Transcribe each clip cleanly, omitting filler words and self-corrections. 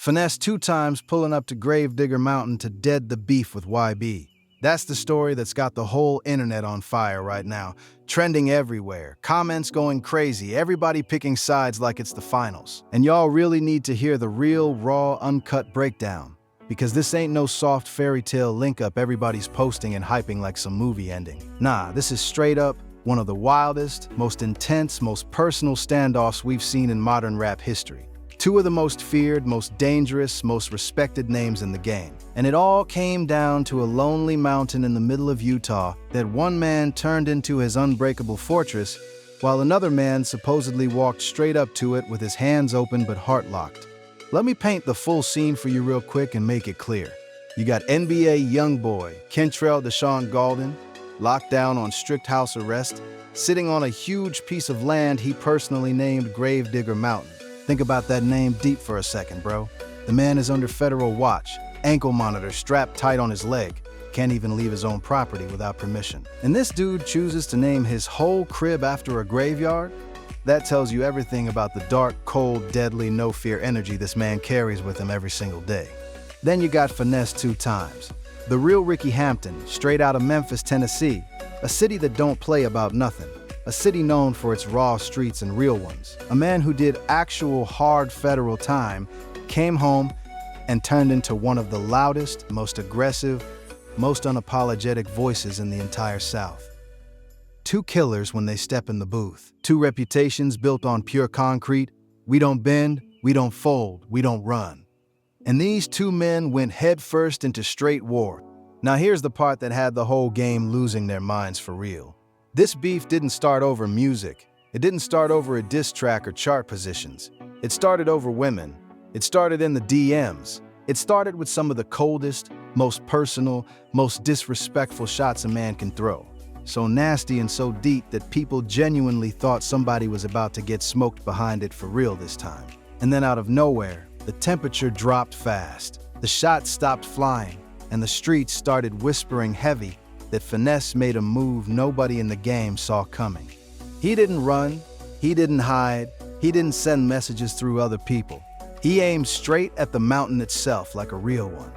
Finesse2tymes pulling up to Gravedigger Mountain to dead the beef with YB. That's the story that's got the whole internet on fire right now, trending everywhere, comments going crazy, everybody picking sides like it's the finals. And y'all really need to hear the real, raw, uncut breakdown, because this ain't no soft fairy tale link-up everybody's posting and hyping like some movie ending. Nah, this is straight up one of the wildest, most intense, most personal standoffs we've seen in modern rap history. Two of the most feared, most dangerous, most respected names in the game. And it all came down to a lonely mountain in the middle of Utah that one man turned into his unbreakable fortress, while another man supposedly walked straight up to it with his hands open but heart locked. Let me paint the full scene for you real quick and make it clear. You got NBA youngboy Kentrell Deshaun Gaulden, locked down on strict house arrest, sitting on a huge piece of land he personally named Gravedigger Mountain. Think about that name deep for a second, bro. The man is under federal watch, ankle monitor strapped tight on his leg, can't even leave his own property without permission. And this dude chooses to name his whole crib after a graveyard? That tells you everything about the dark, cold, deadly, no-fear energy this man carries with him every single day. Then you got Finesse2tymes, the real Ricky Hampton, straight out of Memphis, Tennessee, a city that don't play about nothing. A city known for its raw streets and real ones. A man who did actual hard federal time, came home, and turned into one of the loudest, most aggressive, most unapologetic voices in the entire South. Two killers when they step in the booth. Two reputations built on pure concrete. We don't bend, we don't fold, we don't run. And these two men went headfirst into straight war. Now here's the part that had the whole game losing their minds for real. This beef didn't start over music. It didn't start over a diss track or chart positions. It started over women. It started in the DMs. It started with some of the coldest, most personal, most disrespectful shots a man can throw. So nasty and so deep that people genuinely thought somebody was about to get smoked behind it for real this time. And then out of nowhere, the temperature dropped fast. The shots stopped flying, and the streets started whispering heavy that Finesse made a move nobody in the game saw coming. He didn't run, he didn't hide, he didn't send messages through other people. He aimed straight at the mountain itself like a real one.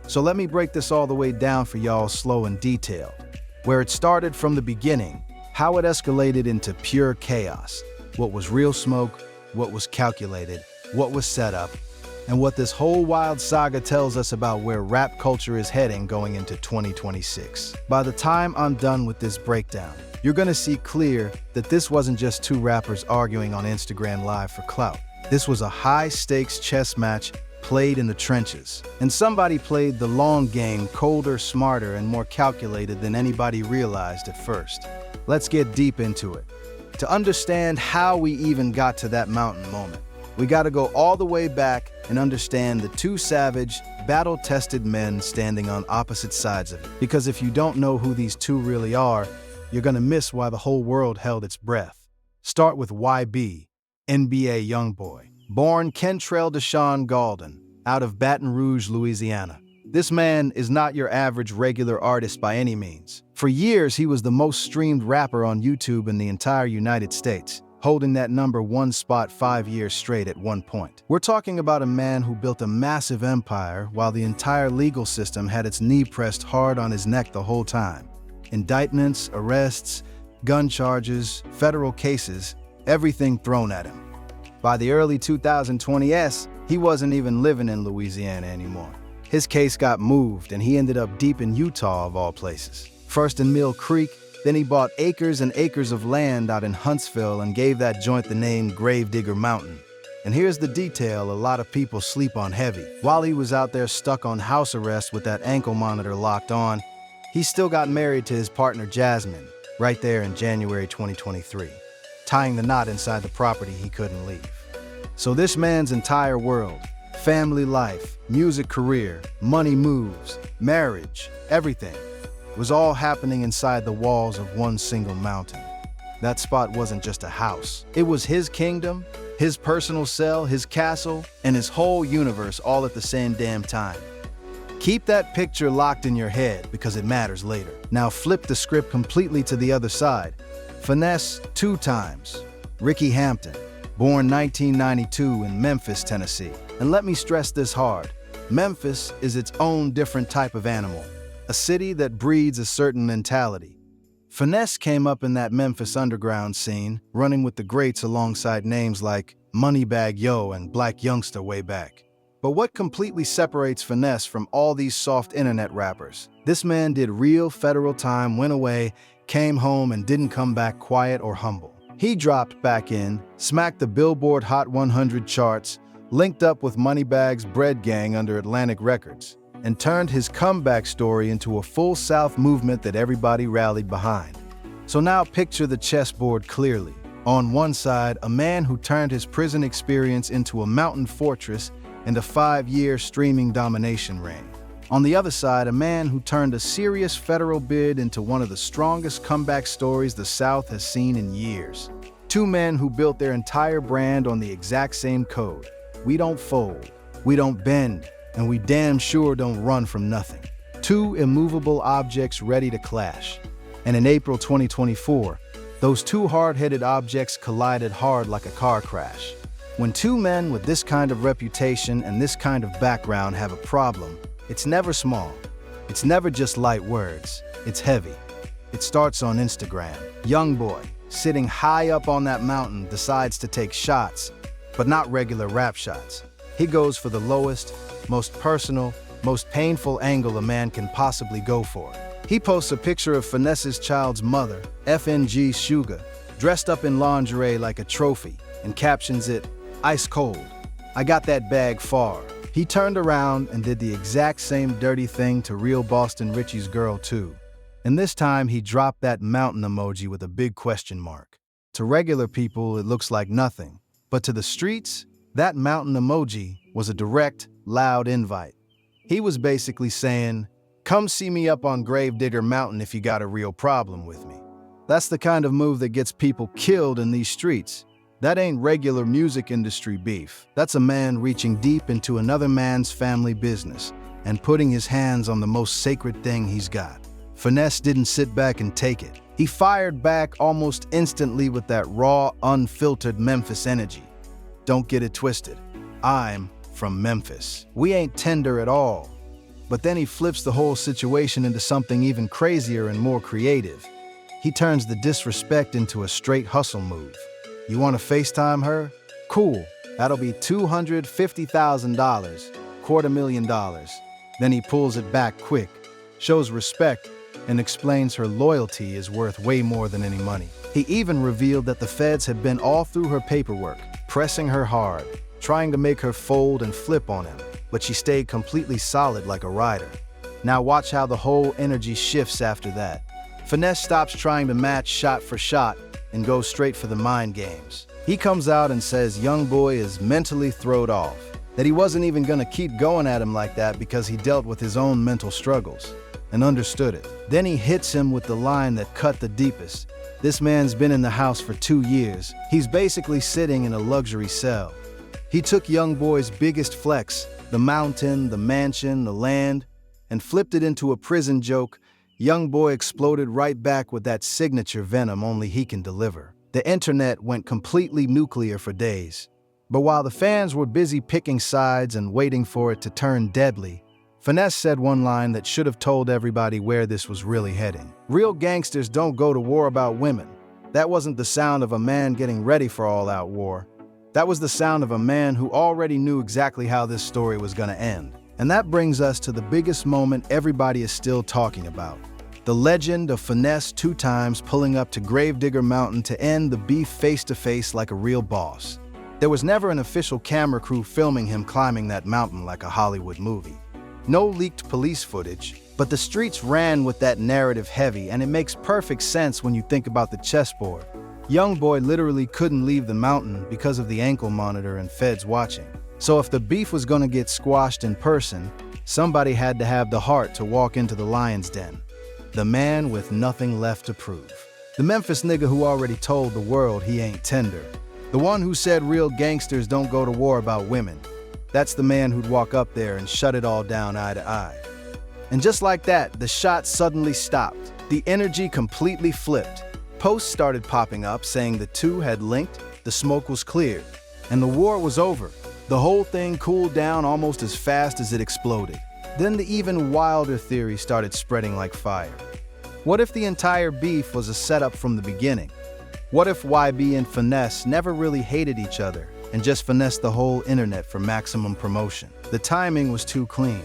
So let me break this all the way down for y'all slow and detailed. Where it started from the beginning, how it escalated into pure chaos, what was real smoke, what was calculated, what was set up, and what this whole wild saga tells us about where rap culture is heading going into 2026. By the time I'm done with this breakdown, you're gonna see clear that this wasn't just two rappers arguing on Instagram Live for clout. This was a high-stakes chess match played in the trenches. And somebody played the long game colder, smarter, and more calculated than anybody realized at first. Let's get deep into it. To understand how we even got to that mountain moment, we gotta go all the way back and understand the two savage, battle-tested men standing on opposite sides of it. Because if you don't know who these two really are, you're gonna miss why the whole world held its breath. Start with YB, NBA youngboy. Born Kentrell Deshaun Gaulden, out of Baton Rouge, Louisiana. This man is not your average regular artist by any means. For years, he was the most streamed rapper on YouTube in the entire United States, holding that #1 spot 5 years straight at one point. We're talking about a man who built a massive empire while the entire legal system had its knee pressed hard on his neck the whole time. Indictments, arrests, gun charges, federal cases, everything thrown at him. By the early 2020s, he wasn't even living in Louisiana anymore. His case got moved and he ended up deep in Utah of all places. First in Mill Creek, then he bought acres and acres of land out in Huntsville and gave that joint the name Gravedigger Mountain. And here's the detail a lot of people sleep on heavy. While he was out there stuck on house arrest with that ankle monitor locked on, he still got married to his partner Jasmine, right there in January 2023, tying the knot inside the property he couldn't leave. So this man's entire world, family life, music career, money moves, marriage, everything, was all happening inside the walls of one single mountain. That spot wasn't just a house. It was his kingdom, his personal cell, his castle, and his whole universe all at the same damn time. Keep that picture locked in your head because it matters later. Now flip the script completely to the other side. Finesse2tymes, Ricky Hampton, born 1992 in Memphis, Tennessee. And let me stress this hard. Memphis is its own different type of animal, a city that breeds a certain mentality. Finesse came up in that Memphis underground scene, running with the greats alongside names like Moneybag Yo and Black Youngster way back. But what completely separates Finesse from all these soft internet rappers? This man did real federal time, went away, came home, and didn't come back quiet or humble. He dropped back in, smacked the Billboard Hot 100 charts, linked up with Moneybag's Bread Gang under Atlantic Records, and turned his comeback story into a full South movement that everybody rallied behind. So now picture the chessboard clearly. On one side, a man who turned his prison experience into a mountain fortress and a 5-year streaming domination reign. On the other side, a man who turned a serious federal bid into one of the strongest comeback stories the South has seen in years. Two men who built their entire brand on the exact same code. We don't fold, we don't bend, and we damn sure don't run from nothing. Two immovable objects ready to clash. And in April 2024, those two hard-headed objects collided hard like a car crash. When two men with this kind of reputation and this kind of background have a problem, it's never small. It's never just light words. It's heavy. It starts on Instagram. Young boy, sitting high up on that mountain, decides to take shots, but not regular rap shots. He goes for the lowest, most personal, most painful angle a man can possibly go for. He posts a picture of Finesse's child's mother, FNG Sugar, dressed up in lingerie like a trophy, and captions it, "Ice cold. I got that bag far." He turned around and did the exact same dirty thing to real Boston Richie's girl too. And this time he dropped that mountain emoji with a big question mark. To regular people, it looks like nothing. But to the streets, that mountain emoji was a direct, loud invite. He was basically saying, "Come see me up on Gravedigger Mountain if you got a real problem with me." That's the kind of move that gets people killed in these streets. That ain't regular music industry beef. That's a man reaching deep into another man's family business and putting his hands on the most sacred thing he's got. Finesse didn't sit back and take it. He fired back almost instantly with that raw, unfiltered Memphis energy. Don't get it twisted. I'm from Memphis. We ain't tender at all. But then he flips the whole situation into something even crazier and more creative. He turns the disrespect into a straight hustle move. You want to FaceTime her? Cool. That'll be $250,000, $250,000. Then he pulls it back quick, shows respect, and explains her loyalty is worth way more than any money. He even revealed that the feds had been all through her paperwork, pressing her hard, trying to make her fold and flip on him, but she stayed completely solid like a rider. Now watch how the whole energy shifts after that. Finesse stops trying to match shot for shot and goes straight for the mind games. He comes out and says young boy is mentally throwed off, that he wasn't even gonna keep going at him like that because he dealt with his own mental struggles and understood it. Then he hits him with the line that cut the deepest. This man's been in the house for 2 years. He's basically sitting in a luxury cell. He took young boy's biggest flex, the mountain, the mansion, the land, and flipped it into a prison joke. Young boy exploded right back with that signature venom only he can deliver. The internet went completely nuclear for days. But while the fans were busy picking sides and waiting for it to turn deadly, Finesse said one line that should have told everybody where this was really heading. Real gangsters don't go to war about women. That wasn't the sound of a man getting ready for all-out war. That was the sound of a man who already knew exactly how this story was gonna end. And that brings us to the biggest moment everybody is still talking about. The legend of Finesse2tymes pulling up to Gravedigger Mountain to end the beef face-to-face like a real boss. There was never an official camera crew filming him climbing that mountain like a Hollywood movie. No leaked police footage, but the streets ran with that narrative heavy, and it makes perfect sense when you think about the chessboard. Young boy literally couldn't leave the mountain because of the ankle monitor and feds watching. So if the beef was gonna get squashed in person, somebody had to have the heart to walk into the lion's den. The man with nothing left to prove. The Memphis nigga who already told the world he ain't tender. The one who said real gangsters don't go to war about women. That's the man who'd walk up there and shut it all down eye to eye. And just like that, the shots suddenly stopped. The energy completely flipped. Posts started popping up saying the two had linked, the smoke was cleared, and the war was over. The whole thing cooled down almost as fast as it exploded. Then the even wilder theory started spreading like fire. What if the entire beef was a setup from the beginning? What if YB and Finesse never really hated each other and just finessed the whole internet for maximum promotion? The timing was too clean.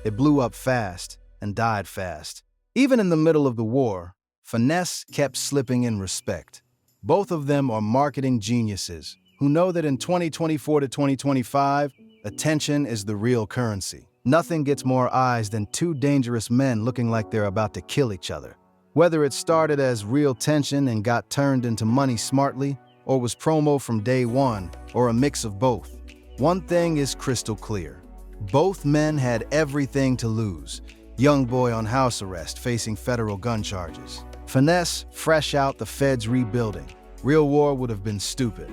It blew up fast and died fast. Even in the middle of the war, Finesse kept slipping in respect. Both of them are marketing geniuses who know that in 2024 to 2025, attention is the real currency. Nothing gets more eyes than two dangerous men looking like they're about to kill each other. Whether it started as real tension and got turned into money smartly, or was promo from day one, or a mix of both, one thing is crystal clear. Both men had everything to lose. Young boy on house arrest facing federal gun charges. Finesse fresh out the feds rebuilding. Real war would have been stupid.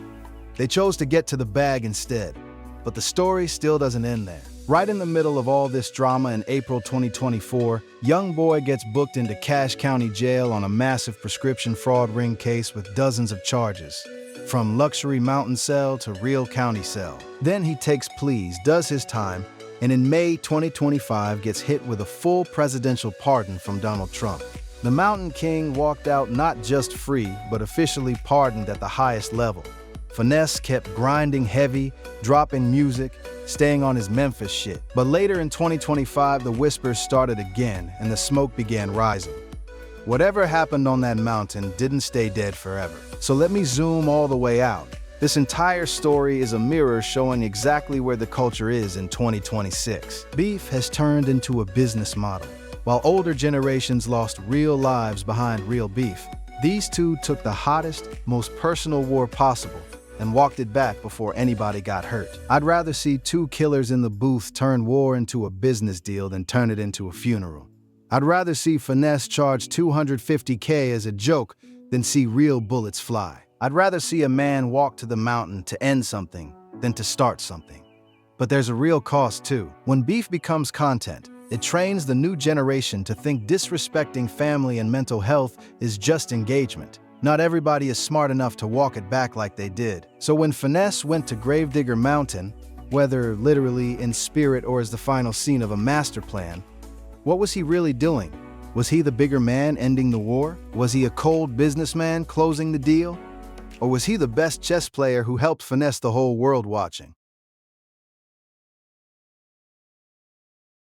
They chose to get to the bag instead. But the story still doesn't end there. Right in the middle of all this drama in April 2024, young boy gets booked into Cache County Jail on a massive prescription fraud ring case with dozens of charges, from luxury mountain cell to real county cell. Then he takes pleas, does his time, and in May 2025 gets hit with a full presidential pardon from Donald Trump. The Mountain King walked out not just free, but officially pardoned at the highest level. Finesse kept grinding heavy, dropping music, staying on his Memphis shit. But later in 2025, the whispers started again and the smoke began rising. Whatever happened on that mountain didn't stay dead forever. So let me zoom all the way out. This entire story is a mirror showing exactly where the culture is in 2026. Beef has turned into a business model. While older generations lost real lives behind real beef, these two took the hottest, most personal war possible and walked it back before anybody got hurt. I'd rather see two killers in the booth turn war into a business deal than turn it into a funeral. I'd rather see Finesse charge $250K as a joke than see real bullets fly. I'd rather see a man walk to the mountain to end something than to start something. But there's a real cost too. When beef becomes content, it trains the new generation to think disrespecting family and mental health is just engagement. Not everybody is smart enough to walk it back like they did. So when Finesse went to Gravedigger Mountain, whether literally in spirit or as the final scene of a master plan, what was he really doing? Was he the bigger man ending the war? Was he a cold businessman closing the deal? Or was he the best chess player who helped finesse the whole world watching?